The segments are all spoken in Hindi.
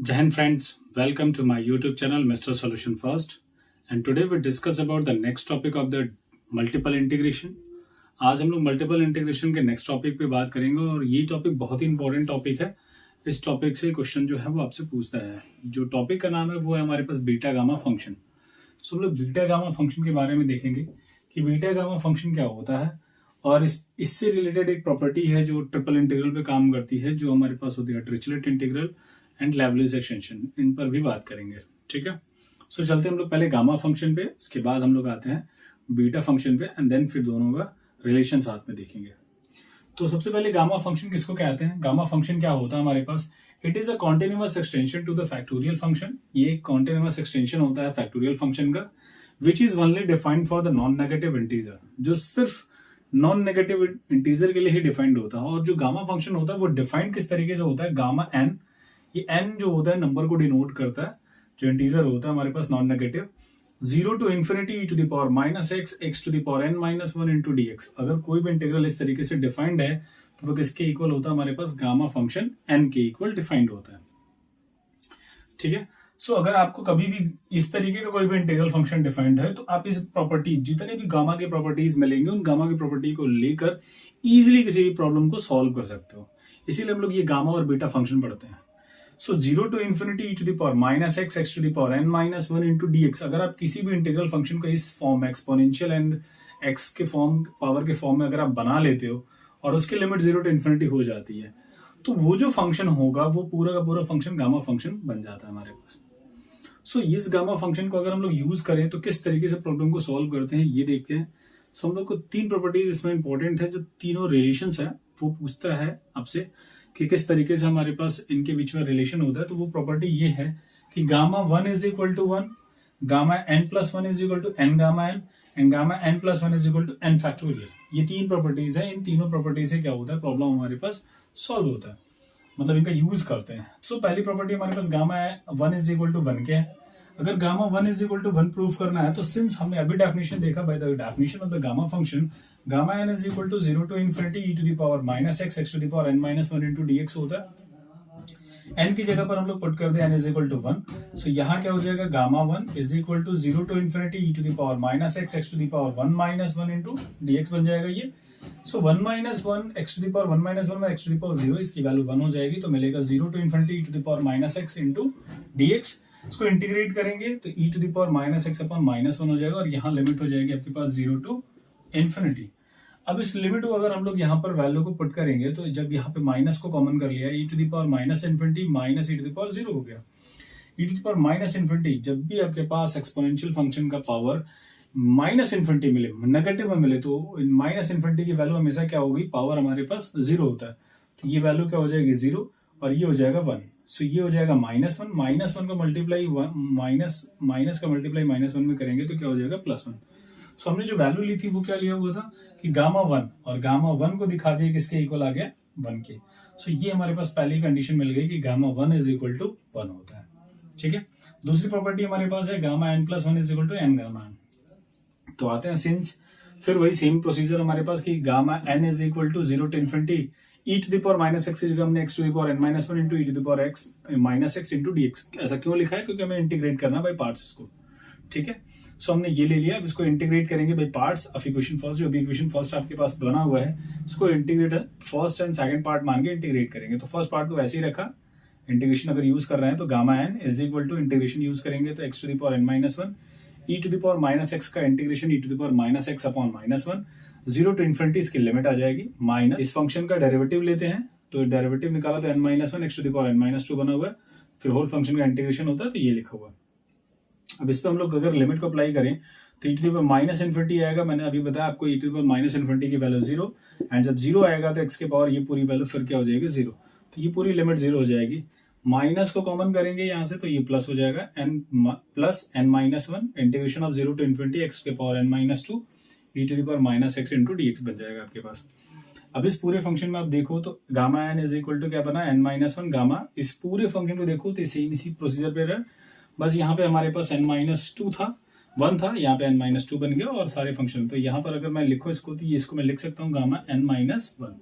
Jai Hind friends, welcome to my YouTube channel Mr. Solution First, and today we discuss about the next topic of the multiple integration. आज हम लोग मल्टीपल इंटीग्रेशन के नेक्स्ट टॉपिक पे बात करेंगे और ये टॉपिक बहुत ही इंपॉर्टेंट टॉपिक है। इस टॉपिक से क्वेश्चन जो है वो आपसे पूछता है। जो टॉपिक का नाम है वो है हमारे पास बीटा गामा फंक्शन। सो हम लोग बीटा गामा फंक्शन के बारे में देखेंगे कि बीटा गामा फंक्शन क्या होता है और इससे रिलेटेड एक प्रॉपर्टी है जो ट्रिपल इंटीग्रल पे काम करती है, जो हमारे पास होती है डिरिचलेट इंटीग्रल एंड लेवलिस एक्सटेंशन। इन पर भी बात करेंगे, ठीक है। सो चलते हैं हम लोग पहले गामा फंक्शन पे, उसके बाद हम लोग आते हैं बीटा फंक्शन पे एंड देन फिर दोनों का रिलेशन साथ में देखेंगे। तो सबसे पहले गामा फंक्शन किसको कहते हैं? गामा फंक्शन क्या होता है हमारे पास? It is a continuous extension to the factorial function. ये एक कॉन्टिन्यूअस एक्सटेंशन होता है फैक्टोरियल फंक्शन का, which is only defined for the non negative integer, जो सिर्फ नॉन नेगेटिव इंटीजर के लिए ही डिफाइंड होता है। और जो गामा फंक्शन होता है वो डिफाइंड किस तरीके से होता है? गामा एन, ये एन जो होता है नंबर को डिनोट करता है, जो इंटीजर होता है हमारे पास non negative, 0 to infinity e to the power minus x, x to the power n minus 1 into dx। अगर कोई भी इंटीग्रल इस तरीके से डिफाइंड है तो वो किसके इक्वल होता है? हमारे पास गामा फंक्शन n के इक्वल डिफाइंड होता है, ठीक है। सो अगर आपको कभी भी इस तरीके का कोई भी इंटीग्रल फंक्शन डिफाइंड है तो आप इस प्रॉपर्टी, जितने भी गामा के प्रॉपर्टीज मिलेंगे उन गामा की प्रॉपर्टी को लेकर इजिली किसी भी प्रॉब्लम को सॉल्व कर सकते हो। इसीलिए हम लोग ये गामा और बीटा फंक्शन पढ़ते हैं। सो 0 to infinity e to the power minus x, x to the power n minus 1 into dx। अगर आप किसी भी इंटीग्रल फंक्शन को इस फॉर्म एक्सपोनेंशियल एंड x के फॉर्म, पावर के फॉर्म में अगर आप बना लेते हो और उसकी लिमिट 0 to infinity हो जाती है तो वो जो फंक्शन होगा वो पूरा का पूरा फंक्शन गामा फंक्शन बन जाता है हमारे पास। सो इस गामा फंक्शन को अगर हम लोग यूज करें तो किस तरीके से प्रॉब्लम को सॉल्व करते हैं ये देखते हैं। सो हम लोग को तीन प्रॉपर्टीज इसमें इंपॉर्टेंट है, जो तीनों रिलेशंस है वो पूछता है आपसे कि किस तरीके से हमारे पास इनके बीच में रिलेशन होता है। तो वो प्रॉपर्टी ये है कि gamma 1 is equal to 1, gamma n plus 1 is equal to n gamma n and gamma n plus 1 is equal to n factorial. ये तीन प्रॉपर्टीज है। इन तीनों प्रॉपर्टी से क्या होता है? प्रॉब्लम हमारे पास सॉल्व होता है, मतलब इनका यूज करते हैं। सो पहली प्रॉपर्टी हमारे पास गामा 1 इज इक्वल टू 1 के है। अगर gamma 1 is equal to 1 prove करना है तो सिंस हमने अभी डेफिनेशन देखा, by the definition of the gamma function, gamma n is equal to 0 to infinity e to the power minus x, x to the power n minus 1 into dx होता है। n की जगह पर हम लोग पुट कर दे n is equal to 1। So यहाँ क्या हो जाएगा? Gamma 1 is equal to 0 to infinity e to the power minus x, x to the power 1 minus 1 into dx बन जाएगा ये। So 1 minus 1 x to the power 1 minus 1 में x टू द पावर 0, इसकी वैल्यू 1 हो जाएगी तो मिलेगा 0 to infinity e to the power minus x into dx। इसको इंटीग्रेट करेंगे तो e to the power minus x upon minus 1 हो जाएगा और यहाँ लिमिट हो जाएगी आपके पास 0 टू इन्फिनिटी। अब इस लिमिट को अगर हम लोग यहाँ पर वैल्यू को पुट करेंगे तो जब यहाँ पे माइनस को कॉमन कर लिया, e to the power minus infinity minus e to the power 0 हो गया। e to the power minus infinity, जब भी आपके पास एक्सपोनेंशियल फंक्शन का पावर माइनस इन्फिनिटी मिले, नेगेटिव में मिले, तो माइनस इन्फिनिटी की वैल्यू हमेशा क्या होगी? पावर हमारे पास 0 होता है, तो ये वैल्यू क्या हो जाएगी? 0 और ये हो जाएगा 1। सो ये हो जाएगा माइनस 1, माइनस 1 का मल्टीप्लाई माइनस का मल्टीप्लाई माइनस 1 में करेंगे तो क्या हो जाएगा? प्लस 1। सो हमने जो वैल्यू ली थी वो क्या लिया हुआ था कि गामा 1, और गामा 1 को दिखा दिया किसके इक्वल आ गया? 1 के। सो ये हमारे पास पहली कंडीशन मिल गई कि गामा 1 इज इक्वल टू 1 होता है, ठीक है। दूसरी प्रॉपर्टी हमारे पास है gamma n plus 1 is equal to n gamma n। तो आते हैं सिंस, फिर वही सेम प्रोसीजर हमारे पास कि gamma n is equal to 0 to infinity e to the power minus x की जगह हमने x to the power n minus 1 into e to the power x minus x into dx। ऐसा क्यों लिखा है? क्योंकि हमें इंटीग्रेट करना बाय पार्ट्स इसको, ठीक है। सो हमने ये ले लिया, अब इसको इंटीग्रेट करेंगे by parts of equation first. जो भी इक्वेशन फर्स्ट आपके पास बना हुआ है इसको integrate first and second part मान के इंटीग्रेट करेंगे। तो फर्स्ट पार्ट को वैसे ही रखा, इंटीग्रेशन अगर यूज कर रहे हैं तो gamma n is equal to integration use करेंगे तो x to the power n minus 1 e to the power minus x का integration e to the power minus x upon minus 1, 0 to infinity इसकी लिमिट आ जाएगी माइनस। इस फंक्शन का डेरिवेटिव लेते हैं तो डेरिवेटिव निकाला तो n minus 1 x to the power n minus 2 बना हुआ है, फिर होल फंक्शन का इंटीग्रेशन होता है तो ये लिखा हुआ है। अब इस पे हम लोग अगर लिमिट को अप्लाई करें तो e to the power minus infinity आएगा। मैंने अभी बताया आपको e to the power minus infinity की वैल्यू 0, एंड जब 0 आएगा तो x के पावर ये पूरी वैल्यू फिर क्या हो जाएगी? 0। तो ये पूरी लिमिट 0 हो जाएगी। माइनस को कॉमन करेंगे यहाँ से तो ये प्लस हो जाएगा, n plus n minus 1 integration of 0 to infinity x के power n minus 2 e to the power minus x into dx बन जाएगा आपके पास। अब इस पूरे फंक्शन में आप देखो तो gamma n is equal to क्या बना? n minus 1 gamma. इस पूरे फंक्शन को देखो तो सेम इसी प्रोसीजर पे रहा, बस यहाँ पे हमारे पास n माइनस 2 था, 1 था, यहाँ पे n माइनस 2 बन गया और सारे फंक्शन। तो यहाँ पर अगर मैं लिखूँ इसको तो ये इसको मैं लिख सकता हूँ गामा n माइनस 1।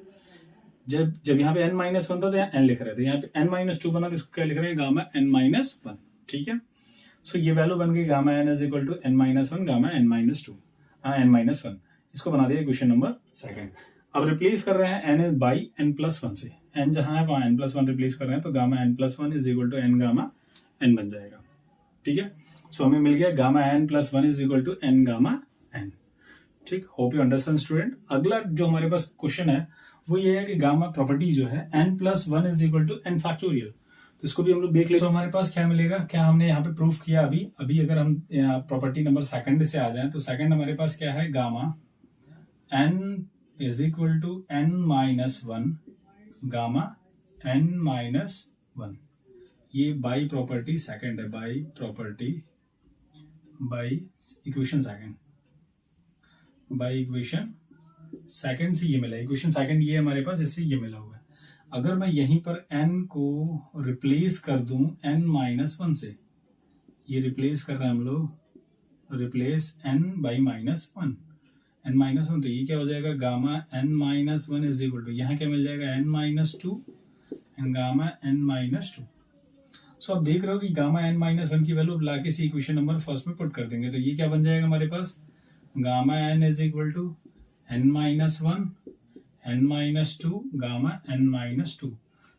जब यहाँ पे n माइनस वन था तो यहाँ n लिख रहे थे, यहाँ पे n माइनस टू बना तो इसको क्या लिख रहे हैं, गामा n माइनस वन। ठीक है, सो ये वैल्यू बन गई gamma n is equal to n minus one gamma n minus two, n minus one. इसको बना दिया क्वेश्चन नंबर सेकंड। अब रिप्लेस कर रहे हैं n by n plus one से, n जहाँ है वहाँ n प्लस वन रिप्लेस कर रहे हैं तो gamma n plus one is equal to n gamma n बन जाएगा। ठीक है, सो हमें मिल गया gamma n plus one is equal to n gamma n। ठीक, होप यू अंडरस्टैंड स्टूडेंट। अगला जो हमारे पास क्वेश्चन है वो ये है कि गामा प्रॉपर्टी जो है n plus one is equal to n factorial, तो इसको भी हम लोग देख लेते हैं। हमारे पास क्या मिलेगा, क्या हमने यहाँ पे प्रूफ किया अभी अगर हम प्रॉपर्टी नंबर सेकंड से आ जाएं तो सेकंड हमारे पास क्या है, gamma n is equal to n minus one gamma n minus one. ये बाई प्रॉपर्टी सेकंड है, by property by equation second, by equation second से ये मिला, इक्वेशन सेकंड ये हमारे पास, इससे ये मिला हुआ है। अगर मैं यहीं पर n को रिप्लेस कर दूं n माइनस वन से, ये रिप्लेस कर रहे हैं हम लोग, replace n by minus one, n minus one, तो ये क्या हो जाएगा, gamma n minus one is equal to, यहाँ क्या मिल जाएगा, n minus two and gamma n minus two. So आप देख रहे हो कि गामा n माइनस वन की वैल्यू ला के इसी इक्वेशन नंबर फर्स्ट में पुट कर देंगे, तो ये क्या बन जाएगा हमारे पास, gamma n is equal to n minus one n minus to gamma n minus to.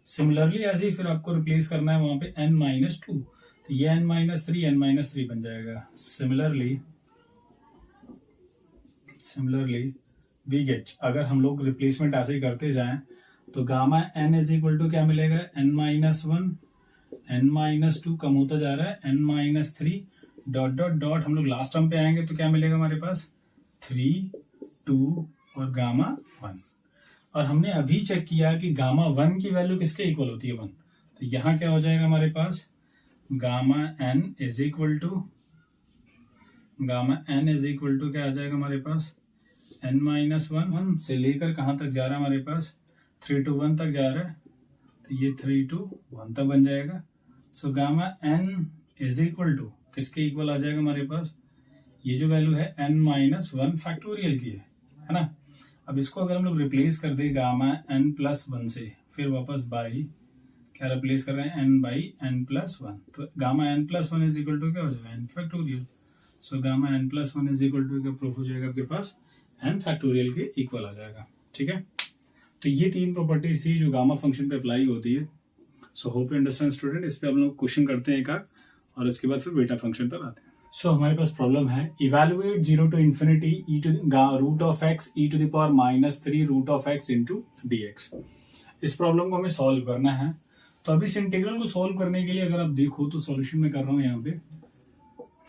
Similarly ऐसे ही फिर आपको रिप्लेस करना है वहां पे n माइनस टू, तो ये n माइनस थ्री बन जाएगा। सिमिलरली वी गेट, अगर हम लोग रिप्लेसमेंट ऐसे ही करते जाएं तो gamma n is equal to क्या मिलेगा, n minus one n minus two कम होता जा रहा है, n minus three dot dot dot, हम लोग लास्ट टर्म पे आएंगे तो क्या मिलेगा हमारे पास, थ्री टू और गामा वन। और हमने अभी चेक किया कि गामा वन की वैल्यू किसके इक्वल होती है, वन, तो यहाँ क्या हो जाएगा हमारे पास, gamma n is equal to क्या आ जाएगा हमारे पास, n माइनस वन, वन से लेकर कहाँ तक जा रहा है हमारे पास, 3 to 1 तक जा रहा है, तो ये 3 to 1 तक बन जाएगा। So gamma n is equal to किसके इक्वल आ जाएगा हमारे पास, ये जो वैल्यू है n माइनस वन फैक्टोरियल की है ना। अब इसको अगर हम लोग रिप्लेस कर दे गामा n प्लस वन से, फिर वापस बाई क्या रिप्लेस कर रहे हैं, n by n plus one, तो gamma n plus one is equal to क्या हो जाएगा, n factorial. So gamma n plus one is equal to क्या प्रूफ हो जाएगा आपके पास, n फैक्टोरियल के इक्वल आ जाएगा। ठीक है, तो ये तीन प्रॉपर्टीज थी जो गामा फंक्शन पे अप्लाई होती है। So hope you understand student. इस पे हम लोग क्वेश्चन करते हैं एक आध, और उसके बाद फिर बीटा फंक्शन पर आते हैं। सो हमारे पास प्रॉब्लम है, evaluate 0 to infinity e to root of x e to the power minus three root of x into d x. इस प्रॉब्लम को हमें सॉल्व करना है। तो अभी इस इंटीग्रल को सॉल्व करने के लिए अगर आप देखो तो सॉल्यूशन में कर रहा हूँ यहाँ पे,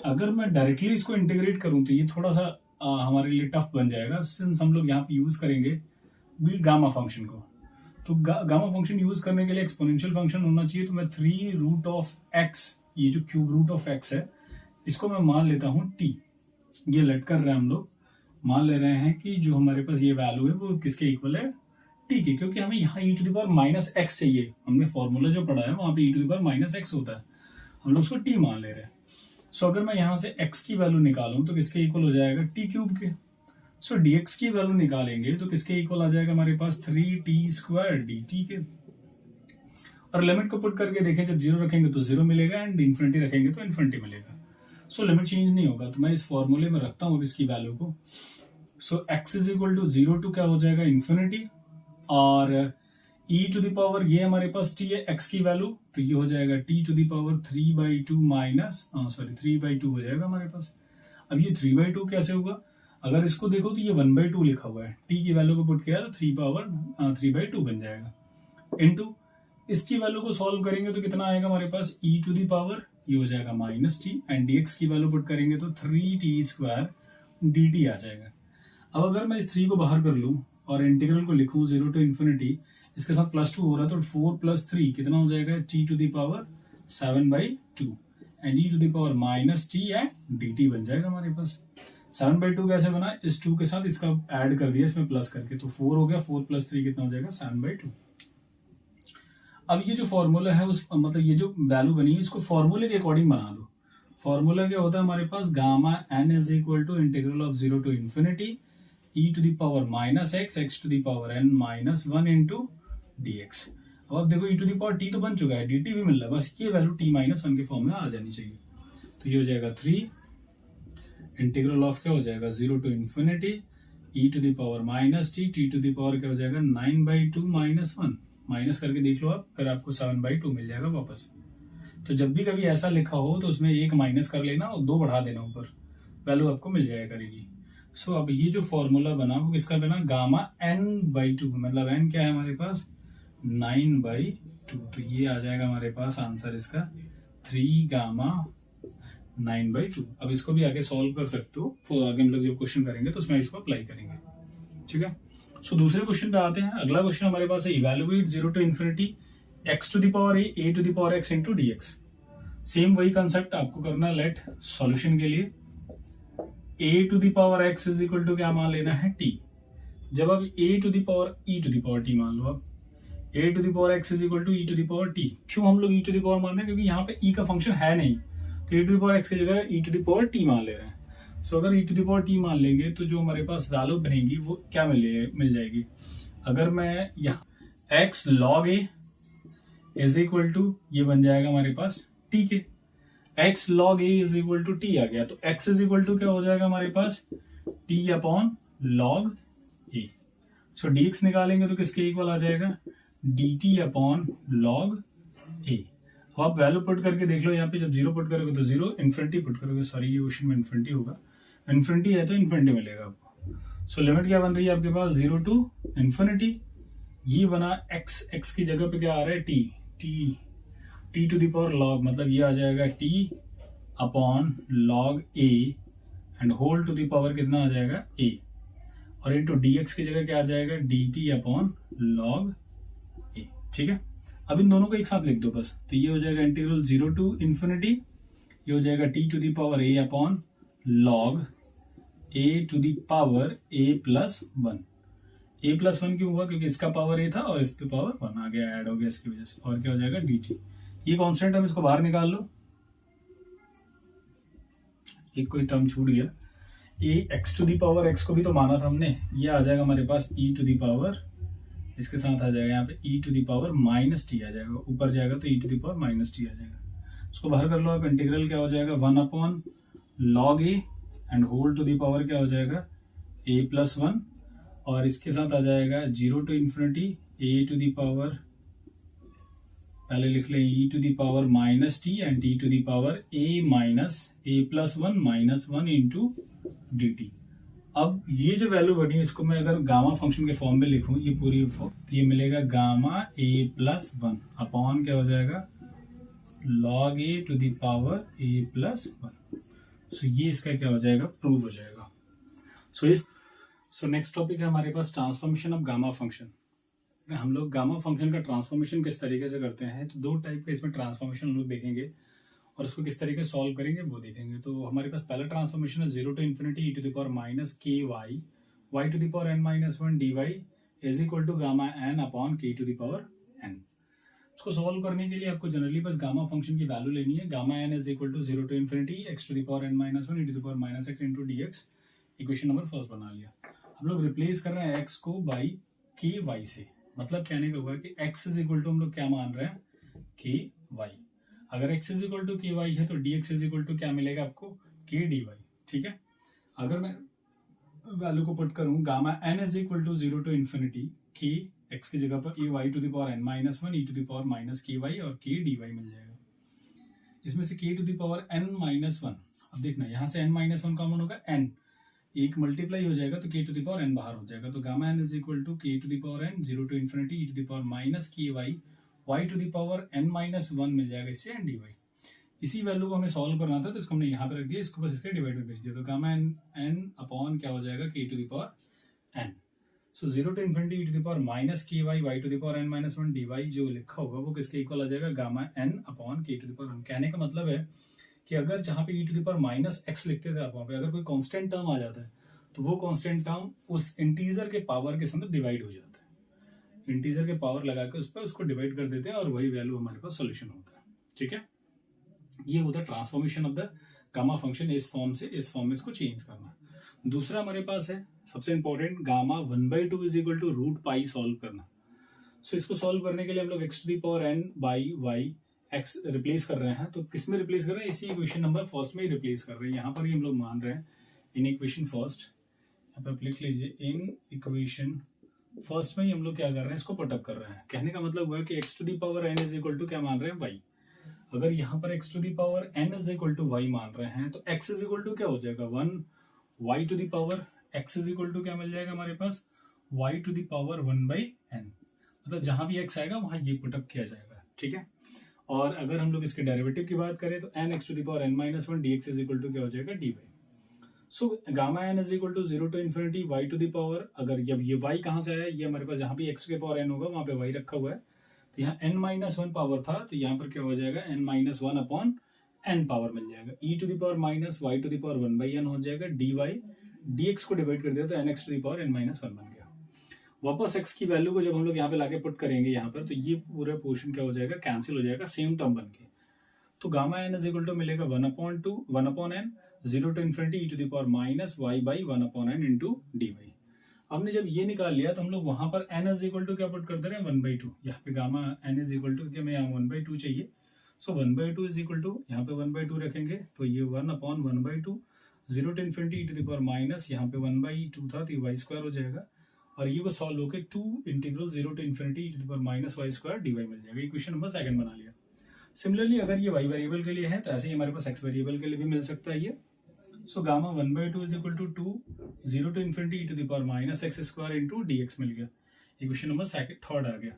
अगर मैं डायरेक्टली इसको इंटीग्रेट करूँ तो ये थोड़ा सा हमारे लिए टफ बन जाएगा, सिंस हम लोग यहाँ पे यूज करेंगे गामा फंक्शन को। तो गामा फंक्शन यूज करने के लिए एक्सपोनेंशियल फंक्शन होना चाहिए, तो मैं 3 रूट ऑफ एक्स, ये जो क्यूब रूट ऑफ एक्स है, इसको मैं मान लेता हूँ t। ये लेट कर रहे हैं हम लोग, मान ले रहे हैं कि जो हमारे पास ये वैल्यू है वो किसके इक्वल है, t के, क्योंकि हमें यहाँ e to the power minus x चाहिए। हमने फॉर्मूला जो पढ़ा है वहाँ पे e to the power minus x होता है, हम लोग उसको t मान ले रहे हैं। सो अगर मैं यहाँ से x की वैल्यू निकालूं तो किसके इक्वल हो जाएगा, t क्यूब के। सो dx की वैल्यू निकालेंगे तो किसके इक्वल आ जाएगा हमारे पास, 3t स्क्वायर dt के। और लिमिट को पुट करके देखें, जब जीरो रखेंगे तो जीरो मिलेगा एंड इन्फिनिटी रखेंगे तो इन्फिनिटी मिलेगा। सो लिमिट चेंज नहीं होगा, तो मैं इस फॉर्मूले में रखता हूँ इसकी वैल्यू को। So x is equal to 0 to क्या हो जाएगा, इन्फिनिटी, और e टू द पावर ये हमारे पास t है x की वैल्यू, तो ये हो जाएगा t to the power 3/2 minus 3/2 हो जाएगा हमारे पास। अब ये 3/2 कैसे होगा, अगर इसको देखो तो ये 1/2 लिखा हुआ है, t की वैल्यू को पुट किया तो 3/2 बन जाएगा, इनटू इसकी वैल्यू को सॉल्व करेंगे तो कितना आएगा हमारे पास, e टू द पावर ये हो जाएगा माइनस t, एंड dx की वैल्यू पुट करेंगे तो 3t स्क्वायर dt आ जाएगा। अब अगर मैं इस 3 को बाहर कर लूँ और इंटीग्रल को लिखूँ 0 टू इन्फिनिटी, इसके साथ +2 हो रहा है, तो 4 + 3 कितना हो जाएगा, t to the power 7/2 and e to the power minus t and dt बन जाएगा हमारे पास। 7/2 कैसे बना, इस 2 के साथ इसका ऐड कर दिया इसमें प्लस करके, तो 4 हो गया, 4 + 3 कितना हो जाएगा, 7/2। अब ये जो फॉर्मूला है उस मतलब ये जो वैल्यू बनी है इसको फॉर्मूले के अकॉर्डिंग बना दो। फॉर्मूला क्या होता है हमारे पास, gamma n is equal to integral of 0 to infinity e to the power minus x to the power n minus 1 into dx। अब आप देखो e to the power t तो बन चुका है, dt भी मिल रहा है, बस ये वैल्यू t-1 के फॉर्म में आ जानी चाहिए। तो ये हो जाएगा 3 इंटीग्रल ऑफ क्या हो जाएगा 0 to infinity e to the power minus t to the power क्या हो जाएगा 9/2 माइनस 1, माइनस करके देख लो आप, फिर आपको 7/2 मिल जाएगा वापस। तो जब भी कभी ऐसा लिखा हो तो उसमें एक माइनस कर लेना और 2 बढ़ा देना ऊपर, वैल्यू आपको मिल जाया करेगी। सो अब ये जो फॉर्मूला बना वो किसका बना, गामा n/2, मतलब n क्या है हमारे पास 9/2। तो ये आ जाएगा हमारे पास आंसर इसका 3 गामा 9/2। अब इसको भी आगे सॉल्व कर सकते हो, तो आगे हम लोग जब क्वेश्चन करेंगे तो उसमें इसको अप्लाई करेंगे, ठीक है। सो दूसरे क्वेश्चन पे आते हैं। अगला क्वेश्चन हमारे पास है evaluate 0 to infinity x to the power a to the power x into dx। Same वही कंसेप्ट आपको करना है। लेट सॉल्यूशन के लिए a to the power x is equal to क्या मान लेना है t। जब आप a to the power e to the power t मान लो, आप a to the power x is equal to e to the power t। क्यों हम लोग e टू द पावर मान रहे हैं, क्योंकि यहाँ पे e का फंक्शन है नहीं, तो e to the power x की जगह e to the power t मान ले रहे हैं। सो अगर e to the power t मान लेंगे तो जो हमारे पास वैल्यू बनेगी वो क्या मिल जाएगी। अगर मैं यहाँ x log a is equal to ये बन जाएगा हमारे पास t के, x log a is equal to t आ गया, तो x इज इक्वल टू क्या हो जाएगा हमारे पास t upon log a। So dx निकालेंगे तो किसके इक्वल आ जाएगा dt अपॉन log a। अब आप वैल्यू पुट करके देख लो, यहाँ पे जब 0 पुट करोगे तो 0, इन्फिनिटी पुट करोगे, सॉरी ये क्वेश्चन में इन्फिनिटी होगा, इन्फिनिटी है तो इन्फिनिटी मिलेगा आपको। सो लिमिट क्या बन रही है आपके पास 0 टू इन्फिनिटी, ये बना x की जगह पे क्या आ रहा है t to the power log, मतलब ये आ जाएगा t upon log a and whole to the power कितना आ जाएगा a, और इनटू dx की जगह क्या आ जाएगा dt अपॉन log a, ठीक है। अब इन दोनों को एक साथ लिख दो बस, तो ये हो जाएगा इंटीग्रल 0 टू इन्फिनिटी, ये हो जाएगा t to the power a upon log a to the power a plus 1। a plus 1 क्यों हुआ, क्योंकि इसका पावर a था और इसके पावर 1 आ गया, ऐड हो गया इसकी वजह से, और क्या हो जाएगा dt। ये कांस्टेंट हम इसको बाहर निकाल लो, एक कोई टर्म छूट गया, a x to the power x को भी तो माना था हमने, ये आ जाएगा हमारे पास e टू द पावर, इसके साथ आ जाएगा यहाँ पे e to the power minus t आ जाएगा, ऊपर जाएगा तो e to the power minus t आ जाएगा। उसको बाहर कर लो आप, इंटीग्रल क्या हो जाएगा 1 upon log a and whole to the power क्या हो जाएगा a प्लस 1, और इसके साथ आ जाएगा 0 to infinity a to the power, पहले लिख लें e to the power minus t and t to the power a minus a plus 1 minus 1 into dt। अब ये जो वैल्यू बनी है इसको मैं अगर गामा फंक्शन के फॉर्म में लिखूं, ये पूरी तो ये मिलेगा गामा a प्लस 1 अपॉन क्या हो जाएगा log a to the power a plus 1। So ये इसका क्या हो जाएगा प्रूव हो जाएगा। सो नेक्स्ट टॉपिक है हमारे पास ट्रांसफॉर्मेशन ऑफ गामा फंक्शन। हम लोग गामा फंक्शन का ट्रांसफॉर्मेशन किस तरीके से करते हैं, तो 2 टाइप के इसमें ट्रांसफॉर्मेशन हम लोग देखेंगे और उसको किस तरीके से सॉल्व करेंगे वो देखेंगे। तो हमारे पास पहला ट्रांसफॉर्मेशन है 0 to infinity e to the power minus k y to the power n minus 1 dy is equal to gamma n upon k to the power n। इसको सॉल्व करने के लिए आपको जनरली बस गामा फंक्शन की वैल्यू लेनी है। Gamma n is equal to 0 to infinity x to the power n minus 1 e to the power minus x into dx। Equation number first बना लिया। हम लोग रिप्लेस कर रहे हैं x को बाई के वाई से, मतलब कहने का हुआ कि x इज इक्वल टू हम लोग क्या मान रहे हैं के वाई। अगर x इज इक्वल टू के वाई है तो dx इज इक्वल टू क्या मिलेगा आपको के डी वाई, ठीक है। अगर मैं वैल्यू को पुट करूं gamma n is equal to 0 to infinity के x की जगह पर k y to the power n minus 1 e to the power minus k y और के डी वाई मिल जाएगा। इसमें से k to the power n minus 1, अब देखना यहाँ से n माइनस 1 कॉमन होगा, n एक मल्टीप्लाई हो जाएगा तो k to the power n बाहर हो जाएगा। तो gamma n is equal to k to the power n 0 to infinity e to the power minus k y y to the power n minus 1 मिल जाएगा इससे n dy। इसी वैल्यू को हमें सॉल्व करना था तो इसको हमने यहाँ पे रख दिया, इसको बस इसके डिवाइड में भेज दिया। तो गामा n अपॉन क्या हो जाएगा k to the power n। So 0 to infinity e to the power minus k y y to the power n minus 1 dy जो लिखा होगा वो किसके इक्वल आ जाएगा gamma n upon k to the power n। कहने का मतलब है कि अगर जहाँ पे e to the power minus x लिखते थे आप, वहाँ पे अगर कोई कांस्टेंट टर्म आ जाता है तो वो कांस्टेंट टर्म उस इंटीजर के पावर के साथ डिवाइड हो जाता है। इंटीजर के पावर लगा के उस पर उसको डिवाइड कर देते हैं और वही वैल्यू हमारे पास सॉल्यूशन होता है, ठीक है। ये होता है transformation of the gamma function, इस फॉर्म से इस फॉर्म में इसको चेंज करना। दूसरा हमारे पास है सबसे important gamma 1/2 is equal to root pi solve करना। सो इसको सॉल्व करने के लिए हम लोग x to the power n by y x replace कर रहे हैं। तो किस में रिप्लेस कर रहे हैं? इसी इक्वेशन नंबर फर्स्ट में ही रिप्लेस कर रहे हैं। यहाँ पर ही हम लोग मान रहे हैं इन इक्वेशन फर्स्ट, यहाँ पे आप लिख लीजिए इन इक्वेशन फर्स्ट में ही हम लोग क्या कर रहे हैं, इसको पुटअप कर रहे हैं। कहने का मतलब हुआ कि x to the power n is equal to क्या मान रहे हैं, y। अगर यहाँ पर x to the power n is equal to y मान रहे हैं तो x इज इक्वल टू क्या हो जाएगा 1, y to the power x is equal to क्या मिल जाएगा हमारे पास, y to the power 1/n। मतलब जहां भी x आएगा वहां ये पुटअप किया जाएगा, ठीक है। और अगर हम लोग इसके डेरिवेटिव की बात करें तो n x to the power n minus 1 dx is equal to क्या हो जाएगा, dy। So gamma n is equal to 0 to infinity y to the power, अगर जब ये y कहाँ से आया, ये हमारे पास जहाँ भी x के पावर n होगा वहाँ पे y रखा हुआ है, तो यहाँ n माइनस 1 पावर था, तो यहाँ पर क्या हो जाएगा n minus 1 upon n power मिल जाएगा, e to the power minus y to the power 1/n हो जाएगा, dy dx को डिवाइड कर दिया तो nx to the power n minus 1 बन गया। वापस x की वैल्यू को जब हम लोग यहाँ पे लाके पुट करेंगे यहाँ पर, तो ये पूरा पोर्शन क्या हो जाएगा, कैंसिल हो जाएगा, सेम टर्म बन के। तो gamma n is equal to मिलेगा 1 upon n 0 to infinity e to the power minus y by 1 upon n into d y. हमने जब ये निकाल लिया तो हम लोग वहां पर n इज इक्वल टू क्या पुट कर दे रहे हैं, 1/2। यहाँ पे gamma n is equal to क्या, मैं यहाँ 1/2 चाहिए, सो 1/2 इज इक्वल टू यहाँ पे 1/2 रखेंगे, तो ये 1 upon 1/2 0 to infinity e to the power minus, यहाँ पे 1/2 था तो y स्क्वायर हो जाएगा, और ये वो सॉल्व होकर 2 integral 0 to infinity e to the power minus y square dy मिल जाएगा। इक्वेशन नंबर सेकंड बना लिया। सिमिलरली अगर ये y वेरिएबल के लिए है तो ऐसे ही हमारे पास x वेरिएबल के लिए भी मिल सकता है ये। So gamma 1/2 is equal to 2 0 to infinity e to the power minus x square into dx मिल गया। इक्वेशन नंबर थर्ड आ गया।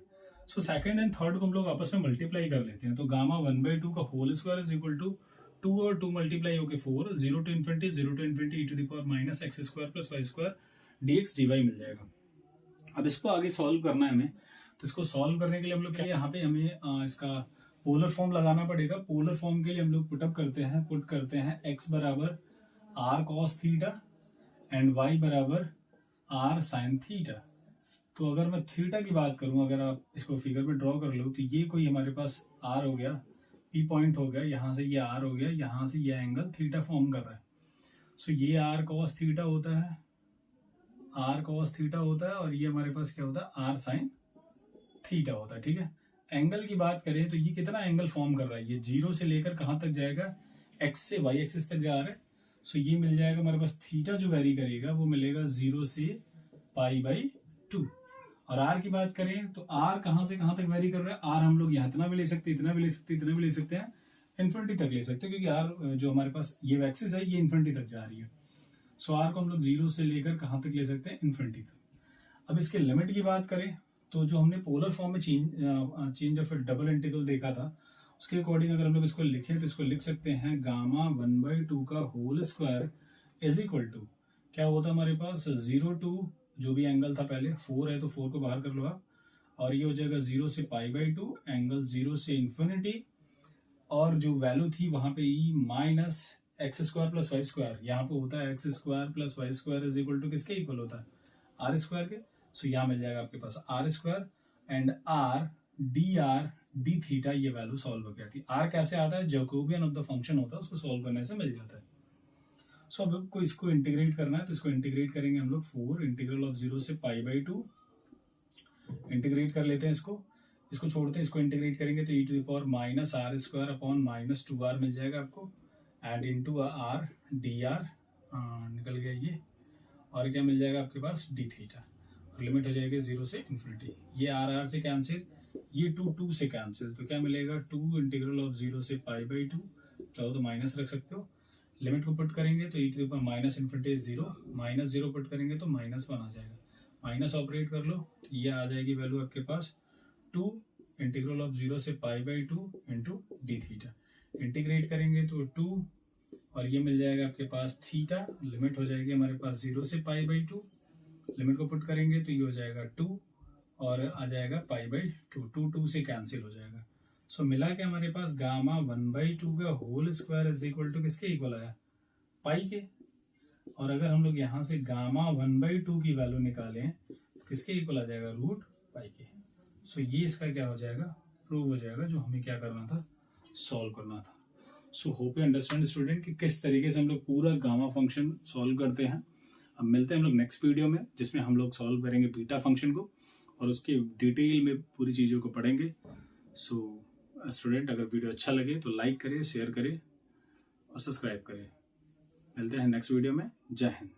सो सेकंड एंड थर्ड को हम लोग आपस में मल्टीप्लाई कर लेते हैं, तो गामा 1/2 का whole square is equal to 2 और 2 मल्टीप्लाई होकर 4 0 to infinity e to the power minus x square plus y square dx dy मिल जाएगा। अब इसको आगे सॉल्व करना है हमें, तो इसको सॉल्व करने के लिए हम लोग क्या, यहाँ पे हमें इसका पोलर फॉर्म लगाना पड़ेगा। पोलर फॉर्म के लिए हम लोग पुट करते हैं x बराबर r cos theta and y बराबर r sin थीटा। तो अगर मैं थीटा की बात करूं, अगर आप इसको फिगर में ड्रॉ कर लो, तो ये कोई हमारे पास r हो गया, p पॉइंट हो गया, यहाँ से ये r हो गया, यहाँ से ये एंगल थीटा फॉर्म कर रहा है। सो ये r cos थीटा होता है, r cos थीटा होता है, और ये हमारे पास क्या होता है, r sin थीटा होता है, ठीक है। एंगल की बात करें तो ये कितना एंगल फॉर्म कर रहा है, ये 0 से लेकर कहाँ तक जाएगा, x से y एक्सिस तक जा रहा है। सो ये मिल जाएगा हमारे पास, थीटा जो वेरी करेगा वो मिलेगा 0 से π/2। और r की बात करें तो r कहाँ से कहाँ तक वेरी कर रहा है, r हम लोग यहाँ इतना भी ले सकते हैं, इतना भी ले सकते हैं, इतना भी ले सकते हैं, इन्फिनिटी तक ले सकते हैं, क्योंकि r जो हमारे पास ये एक्सिस है ये इन्फिनिटी तक जा रही है। सो r को हम लोग 0 से लेकर कहाँ तक ले सकते हैं, इन्फिनिटी तक। अब इसके लिमिट की बात करें तो जो हमने पोलर फॉर्म में चेंज ऑफ डबल इंटीग्रल देखा था, उसके अकॉर्डिंग अगर हम लोग इसको लिखें तो इसको लिख सकते हैं गामा 1/2 का whole square is equal to क्या होता है हमारे पास, 0 टू जो भी एंगल था पहले 4 है तो 4 को बाहर कर लो आप, और ये हो जाएगा 0 से π/2 एंगल 0 से इन्फिनिटी, और जो वैल्यू थी वहां पे e minus x square plus y square, यहाँ पे होता है x square plus y square is equal to किसके इक्वल होता है, आर स्क्वायर के। सो यहाँ मिल जाएगा आपके पास r square and r d theta, ये वैल्यू सॉल्व हो गया थी। आर कैसे आता है, जैकोबियन ऑफ द फंक्शन होता है, उसको सॉल्व करने से मिल जाता है। सो अब आपको इसको इंटीग्रेट करना है, तो इसको इंटीग्रेट करेंगे हम लोग 4 इंटीग्रल ऑफ 0 से π/2 इंटीग्रेट कर लेते हैं, इसको छोड़ते हैं, इसको इंटीग्रेट करेंगे तो e to the power minus r square upon minus 2r मिल जाएगा आपको, and into r d r निकल गया ये, और क्या मिल जाएगा आपके पास डी थीटा, और लिमिट हो जाएगी 0 से इन्फिनिटी। ये आर से कैंसिल, ये 2 से कैंसिल, तो क्या मिलेगा 2 इंटीग्रल ऑफ 0 से π/2, चाहो तो माइनस रख सकते हो। लिमिट को पुट करेंगे तो e to the power minus infinity 0, -0 put करेंगे तो -1 आ जाएगा, माइनस ऑपरेट कर लो, ये आ जाएगी वैल्यू आपके पास 2 इंटीग्रल ऑफ 0 से π/2 इंटू डी थीटा। इंटीग्रेट करेंगे तो 2, और ये मिल जाएगा आपके पास थीटा, लिमिट हो जाएगी हमारे पास 0 से π/2, लिमिट को पुट करेंगे तो ये हो जाएगा 2, और आ जाएगा π/2, 2 से कैंसिल हो जाएगा। सो मिला के हमारे पास गामा 1/2 का whole square is equal to किसके इक्वल आया, पाई के। और अगर हम लोग यहाँ से गामा 1/2 की वैल्यू निकालें तो किसके इक्वल आ जाएगा, रूट पाई के। सो ये इसका क्या हो जाएगा, प्रूव हो जाएगा, जो हमें क्या करना था, सॉल्व करना था। So hope you understand student कि किस तरीके से हम लोग पूरा गामा फंक्शन सॉल्व करते हैं। अब मिलते हैं हम लोग नेक्स्ट वीडियो में, जिसमें हम लोग सॉल्व करेंगे बीटा फंक्शन को, और उसकी डिटेल में पूरी चीज़ों को पढ़ेंगे। सो स्टूडेंट, अगर वीडियो अच्छा लगे तो लाइक करें, शेयर करें और सब्सक्राइब करें। मिलते हैं नेक्स्ट वीडियो में। जय हिंद।